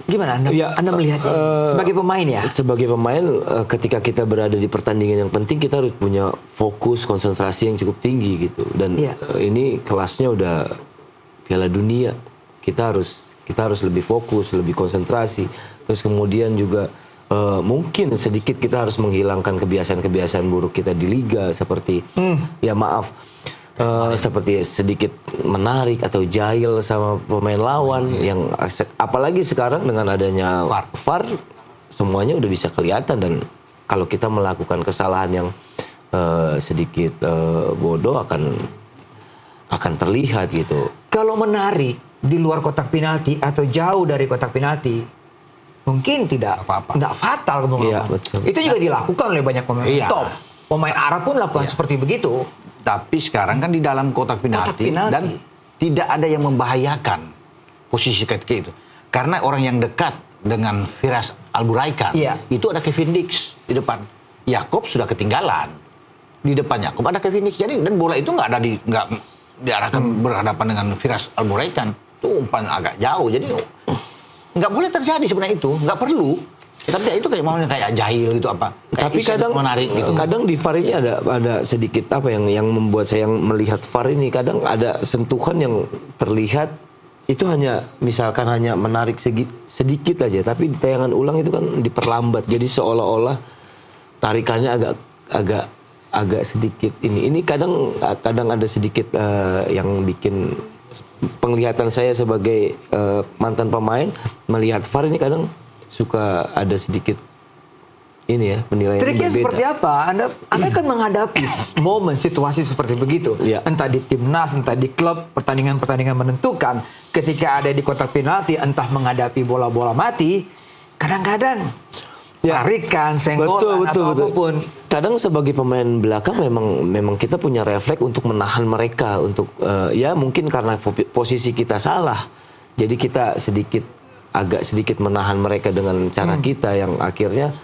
Gimana Anda melihatnya sebagai pemain ya? Sebagai pemain, ketika kita berada di pertandingan yang penting, kita harus punya fokus, konsentrasi yang cukup tinggi gitu. Dan ini kelasnya udah Piala Dunia. Kita harus lebih fokus, lebih konsentrasi. Terus kemudian juga mungkin sedikit kita harus menghilangkan kebiasaan-kebiasaan buruk kita di liga seperti seperti sedikit menarik atau jahil sama pemain lawan yang apalagi sekarang dengan adanya VAR semuanya udah bisa kelihatan, dan kalau kita melakukan kesalahan yang sedikit bodoh akan terlihat gitu. Kalau menarik di luar kotak penalti atau jauh dari kotak penalti mungkin nggak fatal itu juga dilakukan oleh banyak pemain top. Pemain Arab pun lakukan seperti begitu. Tapi sekarang kan di dalam kotak penalti dan tidak ada yang membahayakan posisi ketika itu. Karena orang yang dekat dengan Firas Alburaikan itu ada Kevin Dix di depan. Yakob sudah ketinggalan. Di depan Yakob ada Kevin Dix. Jadi dan bola itu nggak diarahkan berhadapan dengan Firas Alburaikan. Itu umpan agak jauh. Jadi nggak boleh terjadi sebenarnya itu. Nggak perlu. Tapi itu kayak jahil gitu apa. Tapi kadang menarik gitu. Kadang di VAR ini ada sedikit yang membuat saya melihat VAR ini kadang ada sentuhan yang terlihat itu misalkan hanya menarik sedikit aja, tapi di tayangan ulang itu kan diperlambat. Jadi seolah-olah tarikannya agak sedikit ini. Ini kadang ada sedikit yang bikin penglihatan saya sebagai mantan pemain melihat VAR ini kadang suka ada sedikit ini ya penilaian. Triknya seperti apa? Anda kan menghadapi momen situasi seperti begitu. Entah di timnas, entah di klub, pertandingan-pertandingan menentukan. Ketika ada di kotak penalti, entah menghadapi bola-bola mati, kadang-kadang tarikan, senggolan atau apapun. Kadang sebagai pemain belakang memang kita punya refleks untuk menahan mereka untuk mungkin karena posisi kita salah. Jadi kita agak sedikit menahan mereka dengan cara kita yang akhirnya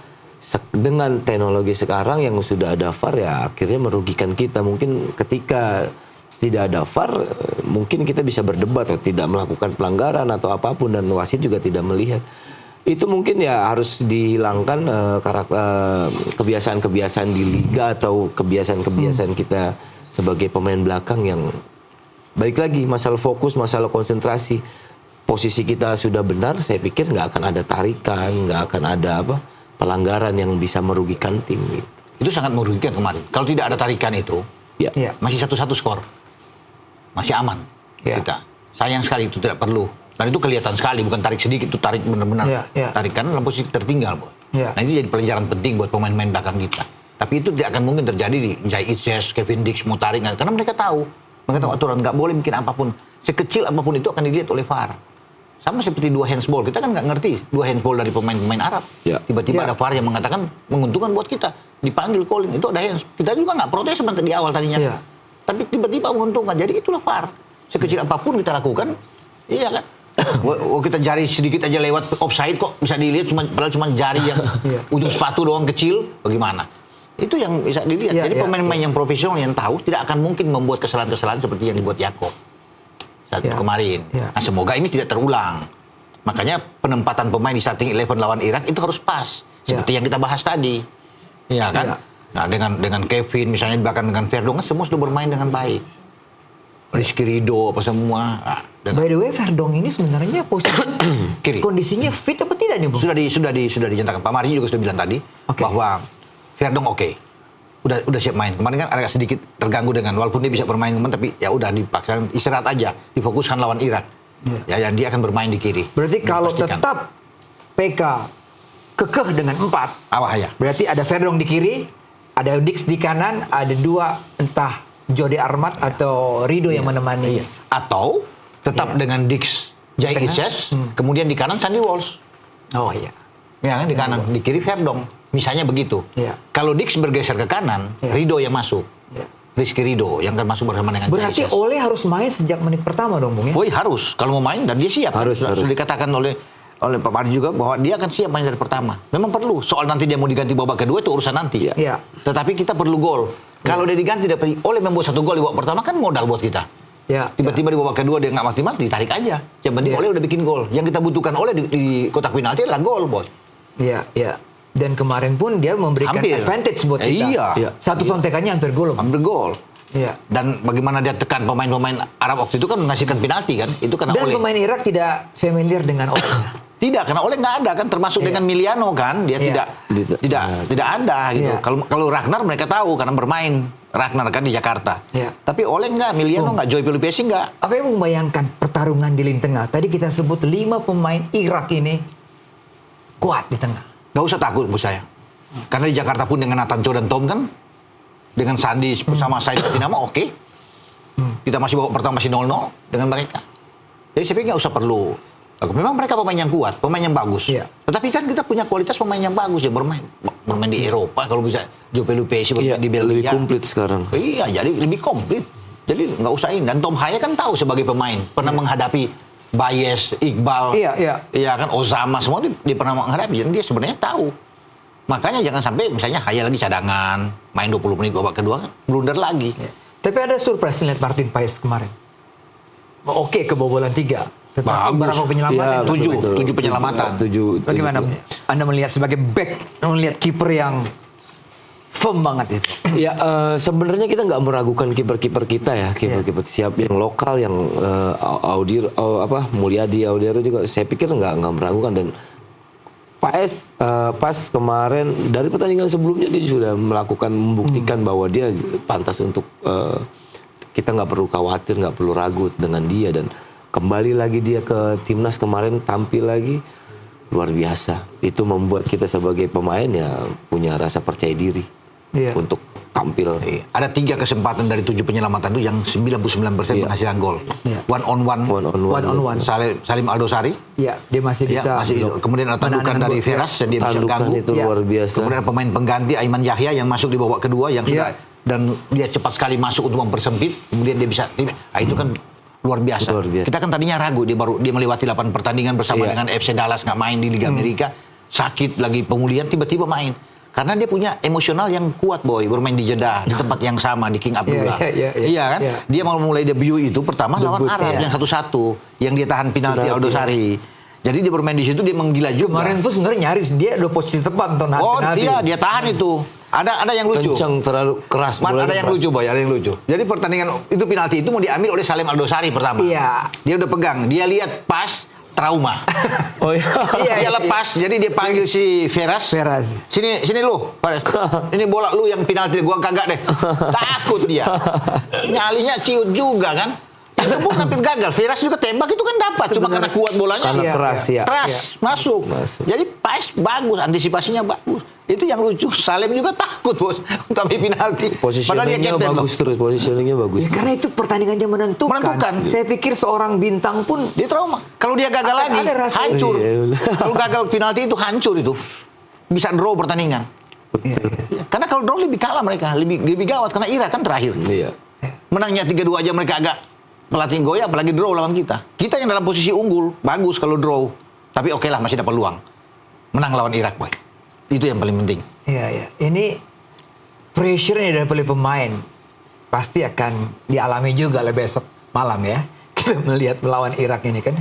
dengan teknologi sekarang yang sudah ada VAR ya akhirnya merugikan kita. Mungkin ketika tidak ada VAR mungkin kita bisa berdebat atau tidak melakukan pelanggaran atau apapun dan wasit juga tidak melihat. Itu mungkin ya harus dihilangkan kebiasaan-kebiasaan di liga atau kebiasaan-kebiasaan kita sebagai pemain belakang yang balik lagi masalah fokus, masalah konsentrasi. Posisi kita sudah benar, saya pikir nggak akan ada tarikan, nggak akan ada pelanggaran yang bisa merugikan tim. Gitu. Itu sangat merugikan kemarin. Kalau tidak ada tarikan itu, masih 1-1 skor, masih aman kita. Sayang sekali itu tidak perlu. Dan itu kelihatan sekali, bukan tarik sedikit, itu tarik benar-benar tarikan dalam posisi tertinggal, boy. Nah itu jadi pelajaran penting buat pemain-pemain belakang kita. Tapi itu tidak akan mungkin terjadi di Jai Itzes, Kevin Dix mau tarik, karena mereka tahu Mengatakan aturan nggak boleh bikin apapun. Sekecil apapun itu akan dilihat oleh VAR. Sama seperti 2 handsball. Kita kan nggak ngerti 2 handsball dari pemain-pemain Arab. Tiba-tiba ada VAR yang mengatakan menguntungkan buat kita. Dipanggil calling, itu ada hands. Kita juga nggak protes sebentar di awal tadinya. Tapi tiba-tiba menguntungkan. Jadi itulah VAR. Sekecil apapun kita lakukan, iya kan? Kita jari sedikit aja lewat offside kok bisa dilihat, padahal cuma jari yang ujung sepatu doang kecil, bagaimana? Itu yang bisa dilihat. Jadi pemain-pemain yang profesional yang tahu tidak akan mungkin membuat kesalahan-kesalahan seperti yang dibuat Yakob saat itu kemarin. Nah, semoga ini tidak terulang. Makanya penempatan pemain di starting 11 lawan Irak itu harus pas, seperti yang kita bahas tadi, ya kan? Nah, dengan Kevin misalnya, bahkan dengan Verdong, semua sudah bermain dengan baik. Rizky Ridho apa semua. By the way, Verdong ini sebenarnya posisi kiri. Kondisinya fit apa tidak nih, Bung? Sudah dinyatakan. Pak Marji juga sudah bilang tadi bahwa Verdong oke. Udah siap main. Kemarin kan agak sedikit terganggu dengan, walaupun dia bisa bermain kemarin, tapi ya udah dipaksa istirahat aja, difokuskan lawan Irak. Ya, dan dia akan bermain di kiri. Berarti kalau tetap PK kekeh dengan 4, berarti ada Verdong di kiri, ada Dix di kanan, ada 2 entah Jody Armat atau Ridho yang menemani. Atau tetap dengan Dix, Jai Ises, kemudian di kanan Sandy Walsh. Oh iya. Ya kan, di kanan, di kiri Verdong. Misalnya begitu. Kalau Dix bergeser ke kanan, Ridho yang masuk. Rizky Ridho yang akan masuk bersama dengan Berarti Jai Ises. Ole harus main sejak menit pertama dong, Bung ya? Oh, harus. Kalau mau main dan dia siap. Harus. Sudah dikatakan oleh Pak Mardi juga bahwa dia akan siap main dari pertama. Memang perlu. Soal nanti dia mau diganti babak kedua itu urusan nanti. Tetapi kita perlu gol. Kalau dia diganti, Oleh membuat 1 gol di babak pertama kan modal buat kita. Tiba-tiba di babak kedua dia nggak maksimal, ditarik aja. Yang penting Oleh udah bikin gol. Yang kita butuhkan Oleh di kotak penalti adalah gol, bos. Iya. Dan kemarin pun dia memberikan advantage buat kita. Satu sontekannya hampir gol. Hampir gol. Dan bagaimana dia tekan pemain-pemain Arab waktu itu kan menghasilkan penalti kan. Itu karena Dan Oleh. pemain Irak tidak familiar dengan Oleh. Tidak, karena Oleh nggak ada kan, termasuk dengan Miliano kan, dia tidak ada gitu. Kalau Ragnar mereka tahu karena bermain Ragnar kan di Jakarta. Tapi Oleh nggak, Miliano nggak, Joy Pelupesi nggak. Apa yang membayangkan pertarungan di lini tengah? Tadi kita sebut 5 pemain Irak ini kuat di tengah. Nggak usah takut bos saya, karena di Jakarta pun dengan Nathan Cho dan Tom kan, dengan Sandi bersama Said Dinamo oke. Kita masih babak pertama masih 0-0 dengan mereka. Jadi saya pikir nggak usah perlu. Memang mereka pemain yang kuat, pemain yang bagus. Tetapi kan kita punya kualitas pemain yang bagus ya, bermain di Eropa kalau bisa. Joe Pelupesi di Belgia. Lebih komplit sekarang. Iya, jadi lebih komplit. Jadi nggak usah ini. Dan Tom Haya kan tahu sebagai pemain pernah menghadapi Bayes, Iqbal, iya kan, Osama semua dia pernah menghadapi. Jadi dia sebenarnya tahu. Makanya jangan sampai misalnya Haya lagi cadangan, main 20 menit babak kedua, blunder lagi. Tapi ada surprise lihat Martin Paes kemarin. Oke, kebobolan 3. Tetapi berapa penyelamatan? 7 penyelamatan. 7. Bagaimana Anda melihat sebagai back, melihat kiper yang firm banget itu? Ya sebenarnya kita nggak meragukan kiper-kiper kita ya, kiper-kiper siap yang lokal, yang Mulyadi Audiero juga saya pikir nggak meragukan. Dan Paes pas kemarin dari pertandingan sebelumnya dia sudah membuktikan bahwa dia pantas untuk kita nggak perlu khawatir, nggak perlu ragu dengan dia. Dan kembali lagi dia ke timnas kemarin, tampil lagi luar biasa. Itu membuat kita sebagai pemain ya punya rasa percaya diri untuk tampil. Ada 3 kesempatan dari 7 penyelamatan itu yang 99% menghasilkan gol. One on one. Salim Aldosari. Iya, dia masih bisa. Kemudian ada tandukan dari Veras yang dia bisa ganggu. Itu luar biasa. Kemudian pemain pengganti Aiman Yahya yang masuk di babak kedua yang sudah, dan dia cepat sekali masuk untuk mempersempit. Kemudian dia bisa. Itu kan luar biasa. Kita kan tadinya ragu, dia melewati 8 pertandingan bersama dengan FC Dallas, nggak main di Liga Amerika, sakit lagi pemulihan, tiba-tiba main. Karena dia punya emosional yang kuat, boy, bermain di Jeddah, di tempat yang sama, di King Abdullah. Iya kan? Dia mau mulai debut itu pertama lawan Arab yang 1-1, yang dia tahan penalti Aldosari. Jadi dia bermain di situ, dia menggila juga. Kemarin tuh sebenarnya nyaris, dia udah posisi tepat untuk nahan penalti. Dia tahan itu. Ada yang lucu. Kencang, terlalu keras. Ada yang lucu, boy, ada yang lucu. Jadi pertandingan itu penalti itu mau diambil oleh Salim Aldosari pertama. Dia udah pegang, dia lihat pas, trauma. Dia lepas, jadi dia panggil si Veras. Sini lu, ini bola lu yang penalti, gua kagak deh. Takut dia. Nyalinya ciut juga kan. Itu pun hampir gagal. Firas juga tembak itu kan dapat, cuma karena kuat bolanya. Karena keras ya. Keras, masuk. Jadi PAS bagus, antisipasinya bagus. Itu yang lucu. Salem juga takut bos untuk ambil penalti. Padahal dia Positioningnya kapten bagus terus, positioningnya bagus. Ya, karena itu pertandingannya menentukan. Saya pikir seorang bintang pun dia trauma. Kalau dia gagal lagi, ada rasa hancur. Iya. Kalau gagal penalti itu hancur itu. Bisa draw pertandingan. Iya. Karena kalau draw lebih kalah mereka, lebih gawat karena Irak kan terakhir. Iya. Menangnya 3-2 aja mereka agak pelatih goyah, apalagi draw lawan kita. Kita yang dalam posisi unggul, bagus kalau draw. Tapi oke lah, masih ada peluang. Menang lawan Irak, boy. Itu yang paling penting. Iya. Ini pressure dari pemain pasti akan dialami juga oleh besok malam ya. Kita melihat melawan Irak ini kan.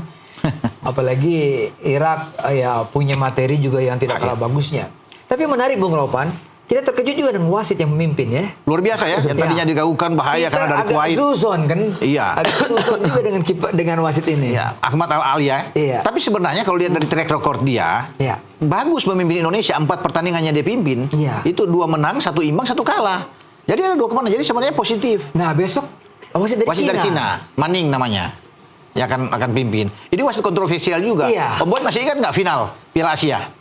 Apalagi Irak ya punya materi juga yang tidak kalah bagusnya. Tapi menarik Bung Ropan, kita terkejut juga dengan wasit yang memimpin ya. Luar biasa ya, yang tadinya digaungkan bahaya Kita karena dari agak Kuwait. Suzon kan. Iya. Agak suzon juga dengan wasit ini. Ya, Ahmad Al-Alya. Iya. Tapi sebenarnya kalau lihat dari track record dia, Iya. bagus memimpin Indonesia. 4 pertandingannya dia pimpin. Iya. Itu 2 menang, 1 imbang, 1 kalah. Jadi ada 2 kemenangan. Jadi sebenarnya positif. Nah besok wasit Wasit dari Cina, Manning namanya. Ya akan pimpin. Ini wasit kontroversial juga. Iya. Pembuat masih ingat nggak final Piala Asia?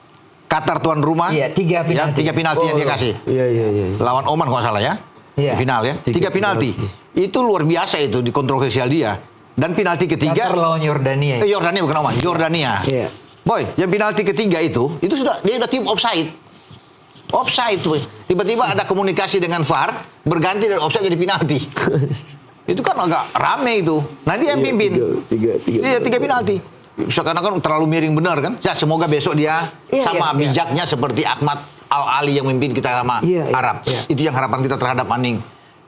Qatar tuan rumah. Iya, 3 penalti. Ya, 3 penalti yang dia kasih. Iya. Lawan Oman kalau nggak salah ya. Iya. Di final ya. 3 penalti. Itu luar biasa itu di kontroversial dia. Dan penalti ketiga Qatar lawan Yordania. Yordania bukan Oman, Yordania. Iya. Boy, yang penalti ketiga itu dia udah tim offside. Offside tuh. Tiba-tiba ada komunikasi dengan VAR, berganti dari offside jadi penalti. Itu kan agak rame itu. Nah dia yang pimpin. Tiga penalti. Karena kan terlalu miring benar kan. Ya, semoga besok dia sama bijaknya seperti Ahmad Al-Ali yang memimpin kita sama Arab. Iya. Itu yang harapan kita terhadap Manning.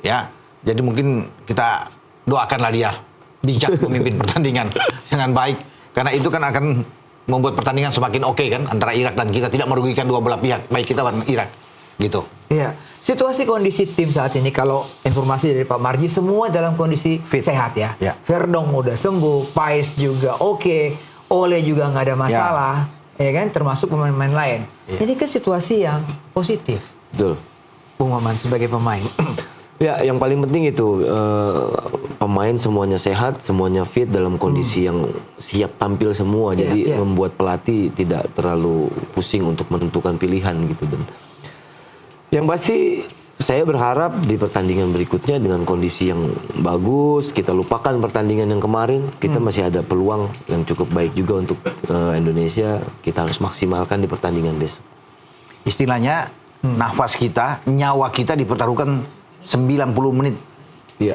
Ya, jadi mungkin kita doakanlah dia bijak memimpin pertandingan dengan baik. Karena itu kan akan membuat pertandingan semakin oke kan antara Irak dan kita, tidak merugikan dua belah pihak, baik kita dan Irak. Gitu. Iya, situasi kondisi tim saat ini kalau informasi dari Pak Marji semua dalam kondisi sehat ya. Ya. Verdong udah sembuh, Pais juga oke, Ole juga nggak ada masalah, ya kan? Termasuk pemain-pemain lain. Ya. Ini kan situasi yang positif, Betul. Bung Maman sebagai pemain. Ya, yang paling penting itu pemain semuanya sehat, semuanya fit dalam kondisi yang siap tampil semua. Jadi membuat pelatih tidak terlalu pusing untuk menentukan pilihan gitu. Dan yang pasti saya berharap di pertandingan berikutnya dengan kondisi yang bagus, kita lupakan pertandingan yang kemarin, kita masih ada peluang yang cukup baik juga untuk Indonesia. Kita harus maksimalkan di pertandingan besok. Istilahnya nafas kita, nyawa kita dipertaruhkan 90 menit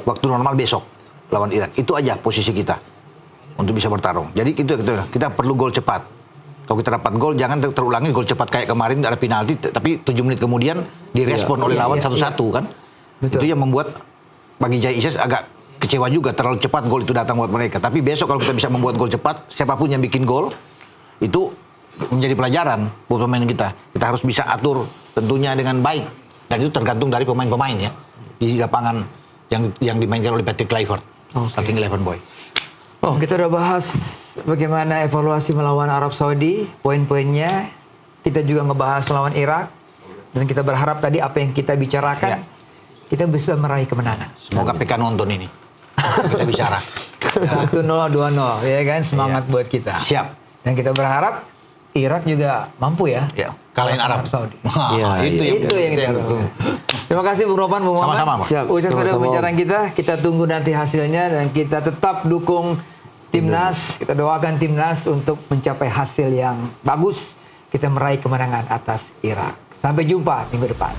waktu normal besok lawan Irak. Itu aja posisi kita untuk bisa bertarung. Jadi kita perlu gol cepat. Kalau kita dapat gol, jangan terulangi gol cepat kayak kemarin ada penalti, tapi 7 menit kemudian direspon oleh lawan 1-1 kan. Betul. Itu yang membuat bagi Jai Isis agak kecewa juga, terlalu cepat gol itu datang buat mereka. Tapi besok kalau kita bisa membuat gol cepat, siapapun yang bikin gol, itu menjadi pelajaran buat pemain kita. Kita harus bisa atur tentunya dengan baik. Dan itu tergantung dari pemain-pemain ya. Di lapangan yang dimainkan oleh Patrick Kluivert. Starting 11 boy. Oh, kita udah bahas bagaimana evaluasi melawan Arab Saudi, poin-poinnya. Kita juga ngebahas melawan Irak. Dan kita berharap tadi apa yang kita bicarakan, kita bisa meraih kemenangan. Semoga PK nonton ini. Kita bicara. 1-0, 2-0, ya kan? Semangat buat kita. Siap. Dan kita berharap Irak juga mampu ya. Kalahin Arab Saudi. Itu yang kita harapkan. Terima kasih Bung Ropan, Bung Muhammad. Sama-sama, Pak. Siap. Sukses pada Sama-sama. pembicaraan kita. Kita tunggu nanti hasilnya dan kita tetap dukung Timnas. Kita doakan Timnas untuk mencapai hasil yang bagus. Kita meraih kemenangan atas Irak. Sampai jumpa minggu depan.